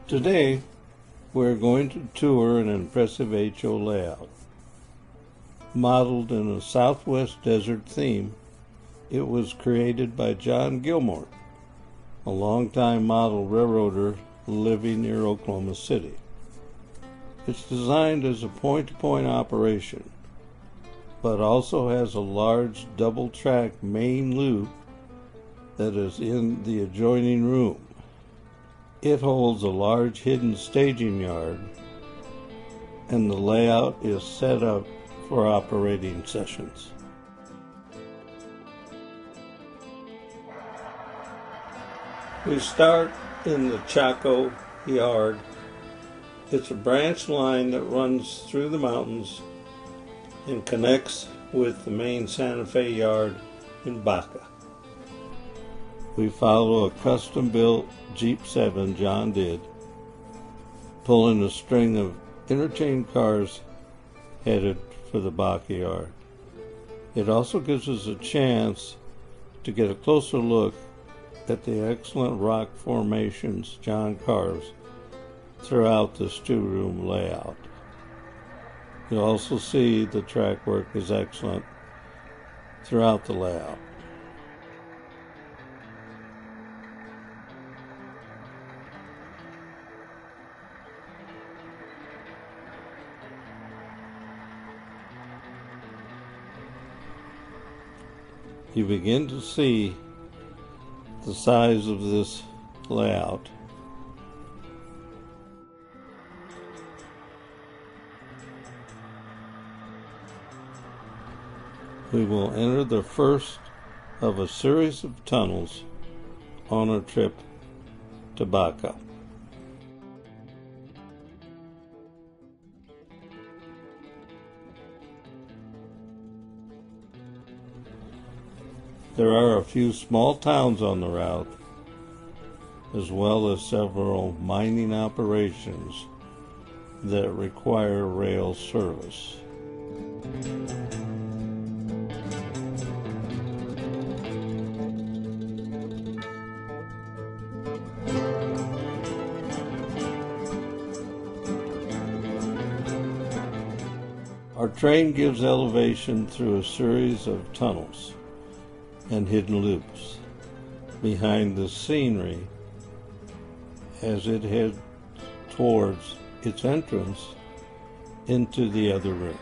Today, we're going to tour an impressive HO layout. Modeled in a Southwest desert theme, it was created by John Gilmore, a longtime model railroader living near Oklahoma City. It's designed as a point-to-point operation, but also has a large double-track main loop that is in the adjoining room. It holds a large hidden staging yard, and the layout is set up for operating sessions. We start in the Chaco yard. It's a branch line that runs through the mountains and connects with the main Santa Fe yard in Baca. We follow a custom-built Jeep 7 John did, pulling a string of interchange cars headed for the Baca yard. It also gives us a chance to get a closer look at the excellent rock formations John carves throughout this two-room layout. You'll also see the track work is excellent throughout the layout. You begin to see the size of this layout. We will enter the first of a series of tunnels on our trip to Baca. There are a few small towns on the route, as well as several mining operations that require rail service. Our train gives elevation through a series of tunnels and hidden loops behind the scenery as it heads towards its entrance into the other room.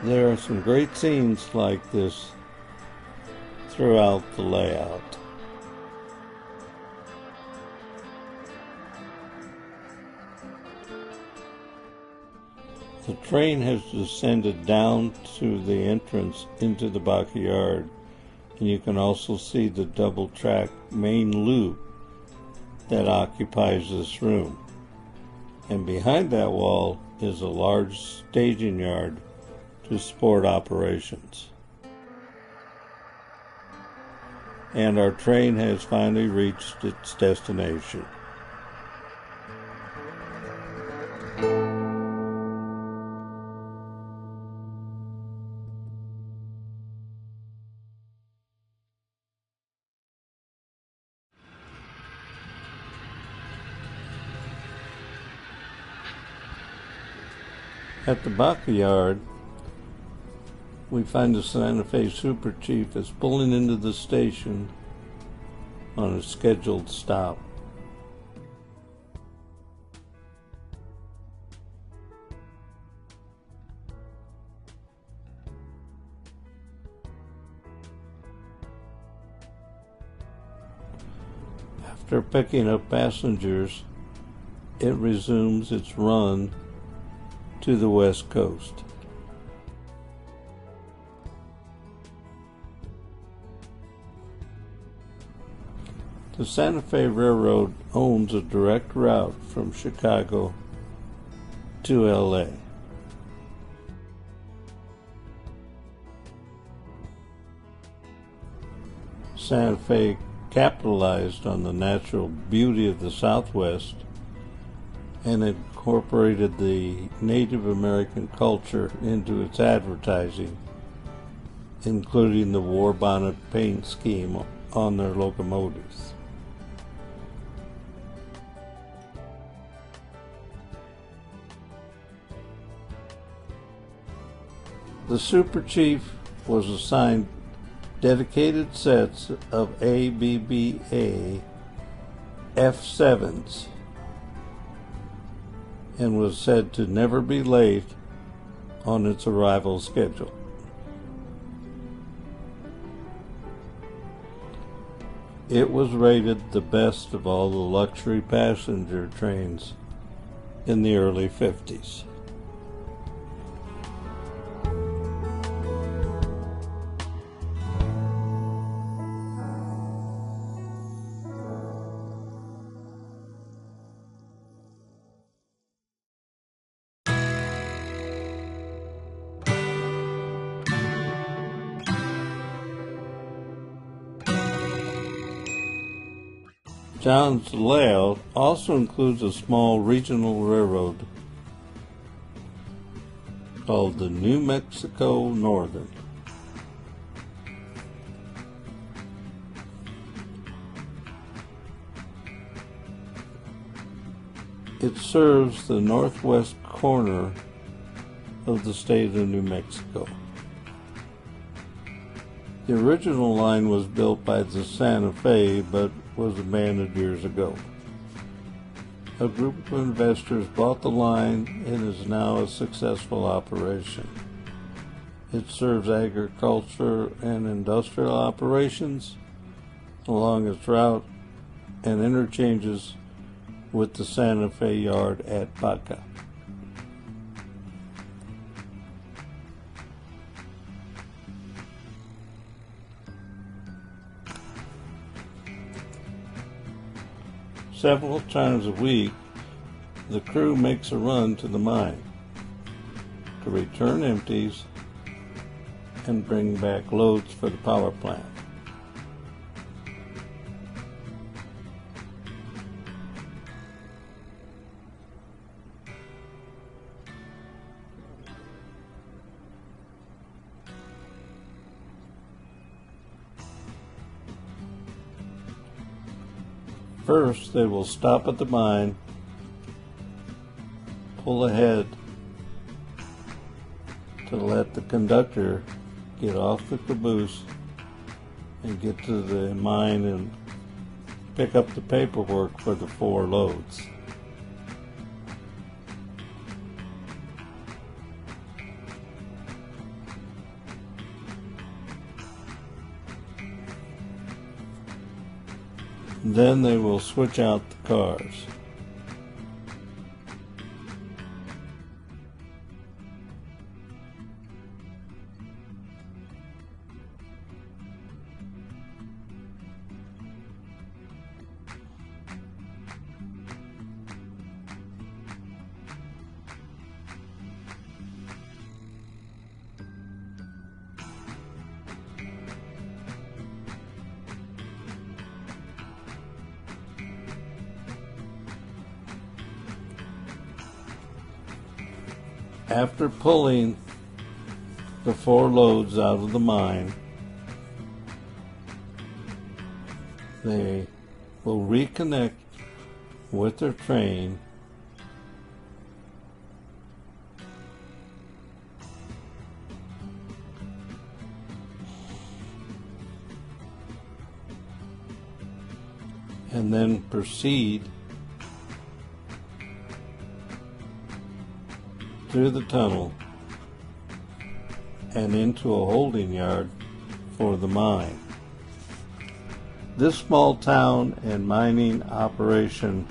There are some great scenes like this throughout the layout. The train has descended down to the entrance into the Baca yard, and you can also see the double-track main loop that occupies this room. And behind that wall is a large staging yard to support operations. And our train has finally reached its destination. At the Baca yard, we find the Santa Fe Super Chief is pulling into the station on a scheduled stop. After picking up passengers, it resumes its run to the west coast. The Santa Fe Railroad owns a direct route from Chicago to LA. Santa Fe capitalized on the natural beauty of the Southwest and incorporated the Native American culture into its advertising, including the war bonnet paint scheme on their locomotives. The Super Chief was assigned dedicated sets of ABBA F7s and was said to never be late on its arrival schedule. It was rated the best of all the luxury passenger trains in the early 50s. John's layout also includes a small regional railroad called the New Mexico Northern. It serves the northwest corner of the state of New Mexico. The original line was built by the Santa Fe, but was abandoned years ago. A group of investors bought the line and is now a successful operation. It serves agriculture and industrial operations along its route and interchanges with the Santa Fe yard at Baca. Several times a week, the crew makes a run to the mine to return empties and bring back loads for the power plant. First, they will stop at the mine, pull ahead to let the conductor get off the caboose and get to the mine and pick up the paperwork for the 4 loads. Then they will switch out the cars. After pulling the 4 loads out of the mine, they will reconnect with their train and then proceed through the tunnel and into a holding yard for the mine. This small town and mining operation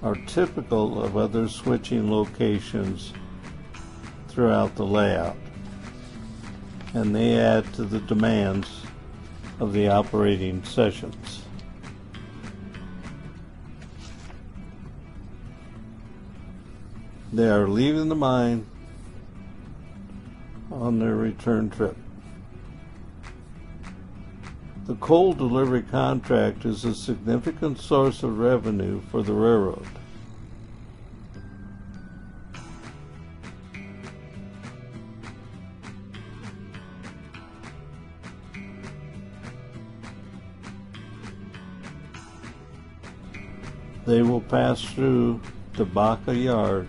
are typical of other switching locations throughout the layout, and they add to the demands of the operating sessions. They are leaving the mine on their return trip. The coal delivery contract is a significant source of revenue for the railroad. They will pass through the Baca Yard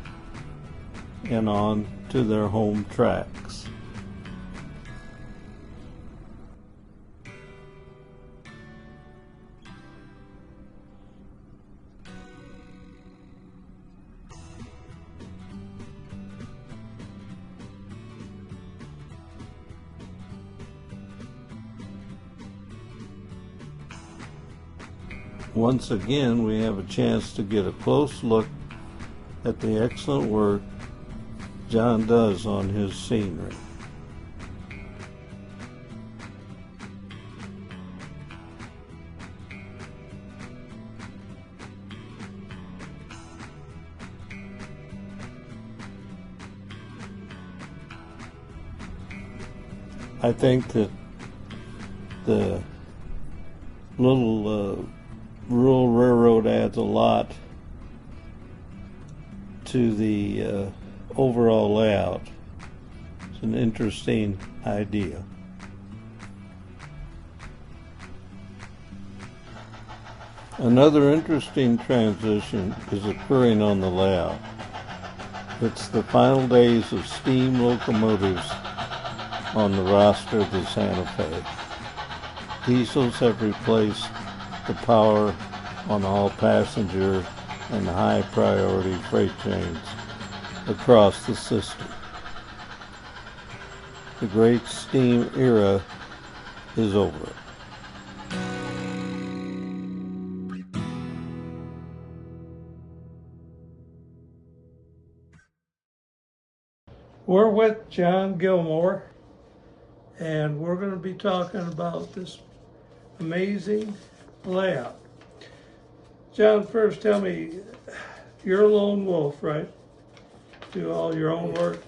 and on to their home tracks. Once again, we have a chance to get a close look at the excellent work John does on his scenery. I think that the little rural railroad adds a lot to the overall layout. It's an interesting idea. Another interesting transition is occurring on the layout. It's the final days of steam locomotives on the roster of the Santa Fe. Diesels have replaced the power on all passenger and high priority freight trains across the system. The great steam era is over. We're with John Gilmore, and we're going to be talking about this amazing layout. John, first tell me, you're a lone wolf, right? Do all your own work?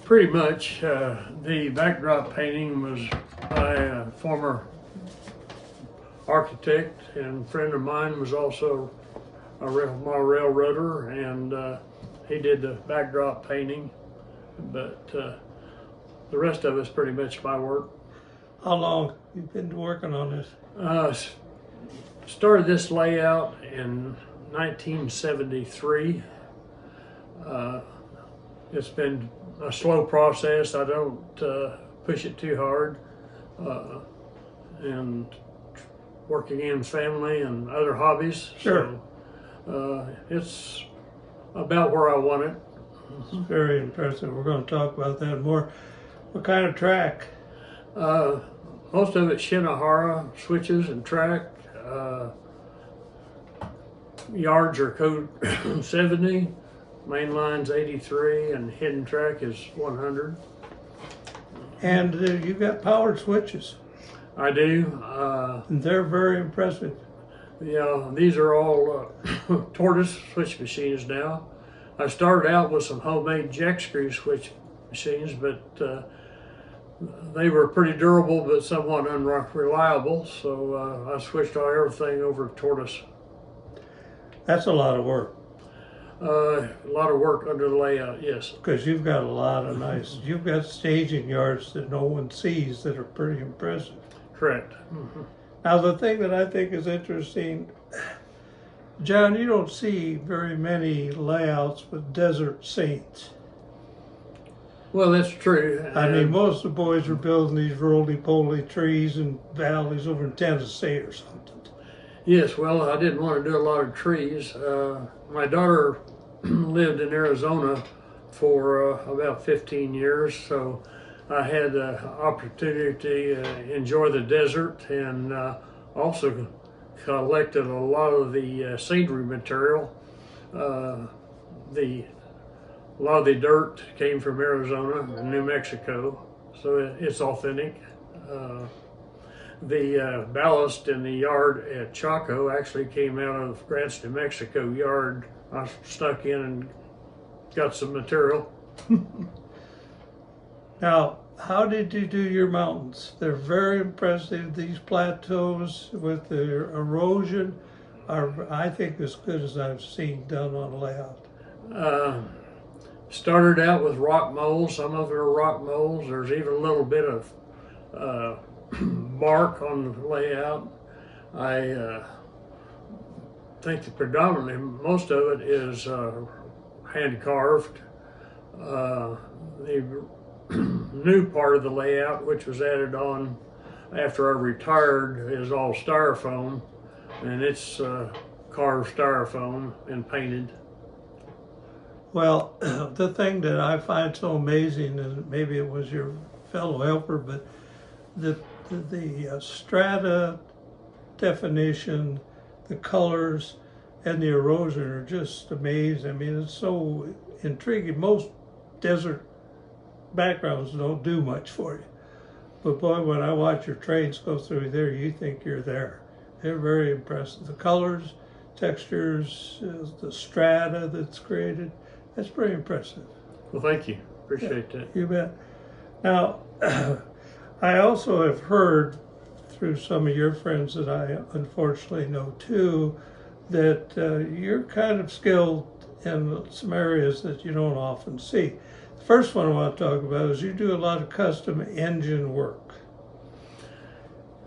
Pretty much. The backdrop painting was by a former architect, and a friend of mine was also my railroader, and he did the backdrop painting, but the rest of it's pretty much my work. How long you've been working on this? Started this layout in 1973. It's been a slow process. I don't push it too hard. And working in family and other hobbies. Sure. So it's about where I want it. It's very impressive. We're going to talk about that more. What kind of track? Most of it's Shinohara switches and track. Yards are code 70, main line's 83, and hidden track is 100. And you've got powered switches. I do. And they're very impressive. Yeah, these are all tortoise switch machines now. I started out with some homemade jack screw switch machines, but they were pretty durable but somewhat unreliable, so I switched everything over to tortoise. That's a lot of work. A lot of work under the layout, yes. Because you've got a lot of you've got staging yards that no one sees that are pretty impressive. Correct. Mm-hmm. Now the thing that I think is interesting, John, you don't see very many layouts with desert scenes. Well, that's true. I mean, most of the boys are building these roly-poly trees and valleys over in Tennessee or something. Yes, well, I didn't want to do a lot of trees. My daughter lived in Arizona for about 15 years, so I had the opportunity to enjoy the desert, and also collected a lot of the scenery material. A lot of the dirt came from Arizona and New Mexico, so it's authentic. The ballast in the yard at Chaco actually came out of Grants, New Mexico yard. I snuck in and got some material. Now, how did you do your mountains? They're very impressive. These plateaus with their erosion are, I think, as good as I've seen done on a layout. Started out with rock moles. Some of them are rock moles. There's even a little bit of bark on the layout. I think that predominantly most of it is hand carved. The new part of the layout, which was added on after I retired, is all styrofoam, and it's carved styrofoam and painted. Well, the thing that I find so amazing, and maybe it was your fellow helper, but the strata definition, the colors, and the erosion are just amazing. I mean, it's so intriguing. Most desert backgrounds don't do much for you. But boy, when I watch your trains go through there, you think you're there. They're very impressive. The colors, textures, the strata that's created, that's pretty impressive. Well, thank you. Appreciate that. You bet. Now, I also have heard through some of your friends that I unfortunately know too, that you're kind of skilled in some areas that you don't often see. The first one I want to talk about is you do a lot of custom engine work.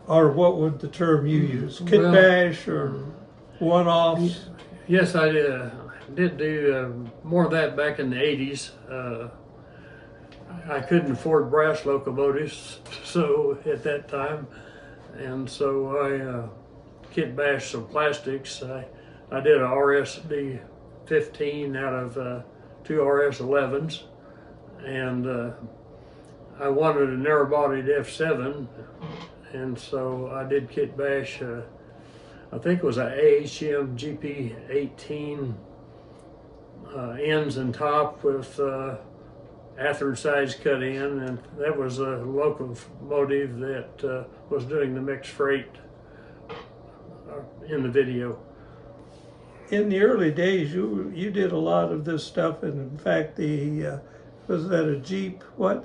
Or what would the term you use? Kit bash or one-offs? Yes, I did do more of that back in the 80s. I couldn't afford brass locomotives so at that time, and so I kit bashed some plastics. I did a RSD 15 out of two RS 11s, and I wanted a narrow-bodied F7, and so I did kit bash. I think it was an AHM GP18 ends and top with Athearn sides cut in, and that was a locomotive that was doing the mixed freight in the video. In the early days, you did a lot of this stuff, and in fact, was that a Jeep? What?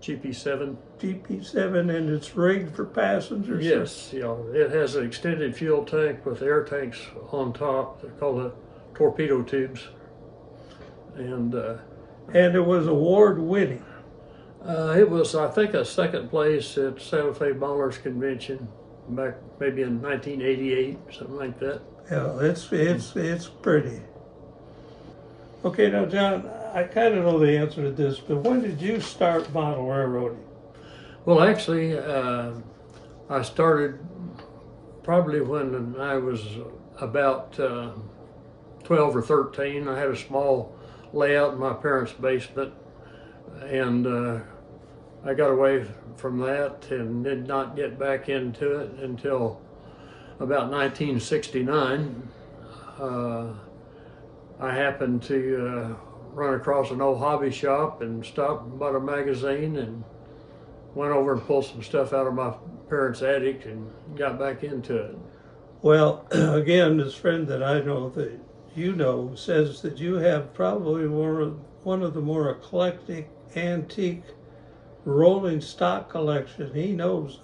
GP7. GP7, and it's rigged for passengers. Yes, yeah. It has an extended fuel tank with air tanks on top. They're called the torpedo tubes, and it was award-winning. It was, I think, a second place at Santa Fe Ballers Convention back maybe in 1988, something like that. Yeah, it's pretty. Okay, now John, I kind of know the answer to this, but when did you start model railroading? Well, actually, I started probably when I was about 12 or 13. I had a small layout in my parents' basement, and I got away from that and did not get back into it until about 1969. I happened to run across an old hobby shop and stopped and bought a magazine and went over and pulled some stuff out of my parents' attic and got back into it. Well, again, this friend that I know that you know says that you have probably one of the more eclectic antique rolling stock collection he knows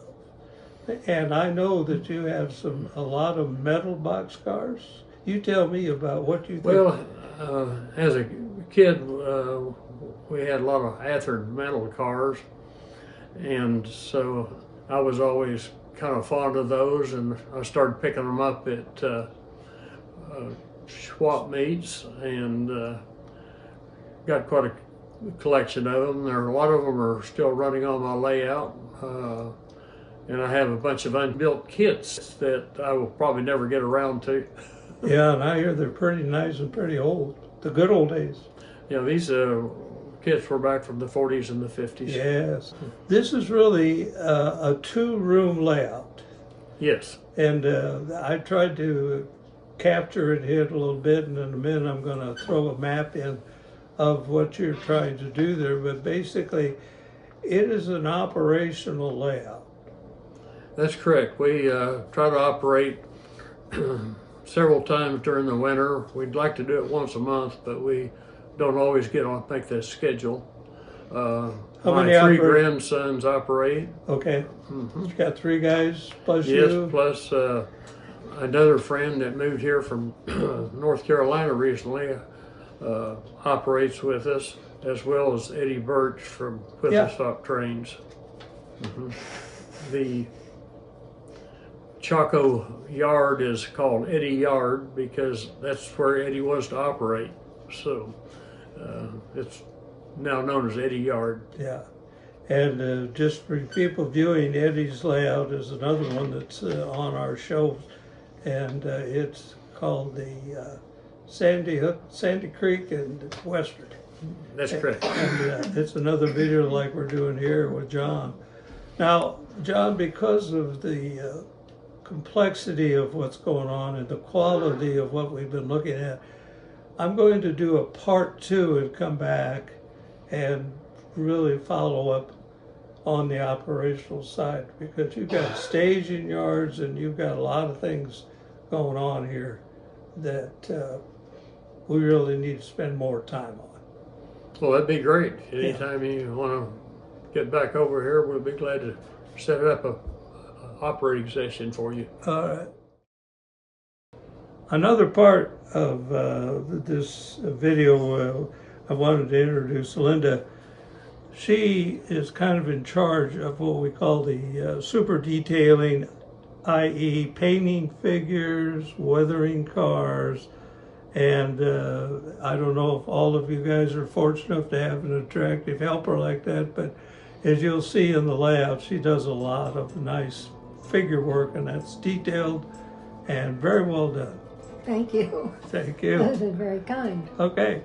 of. And I know that you have a lot of metal boxcars. You tell me about what you think. Well, as a kid, we had a lot of Athearn metal cars, and so I was always kind of fond of those, and I started picking them up at swap meets, and got quite a collection of them. A lot of them are still running on my layout, and I have a bunch of unbuilt kits that I will probably never get around to. Yeah, and I hear they're pretty nice and pretty old. The good old days. Yeah, these kits were back from the 40s and the 50s. Yes. This is really a two-room layout. Yes. And I tried to capture it here a little bit, and in a minute I'm going to throw a map in of what you're trying to do there. But basically, it is an operational layout. That's correct. We try to operate several times during the winter. We'd like to do it once a month, but we don't always make that schedule. My three grandsons operate. Okay. Mm-hmm. You got three guys plus you? Yes, plus another friend that moved here from North Carolina recently operates with us, as well as Eddie Birch from Whistle Stop Trains. Mm-hmm. The Chaco yard is called Eddie Yard because that's where Eddie was to operate. So it's now known as Eddie Yard. Yeah. And just for people viewing, Eddie's layout is another one that's on our show, and it's called the Sandy Creek and Western. That's correct. And it's another video like we're doing here with John. Now, John, because of the complexity of what's going on and the quality of what we've been looking at, I'm going to do a part 2 and come back and really follow up on the operational side, because you've got staging yards and you've got a lot of things going on here that we really need to spend more time on. Well, that'd be great. Anytime you want to get back over here, we'll be glad to set up a operating session for you. All right. Another part of this video, I wanted to introduce Linda. She is kind of in charge of what we call the super detailing, i.e. painting figures, weathering cars, and I don't know if all of you guys are fortunate enough to have an attractive helper like that, but as you'll see in the layout, she does a lot of nice figure work, and that's detailed and very well done. Thank you. Thank you. That is very kind. Okay.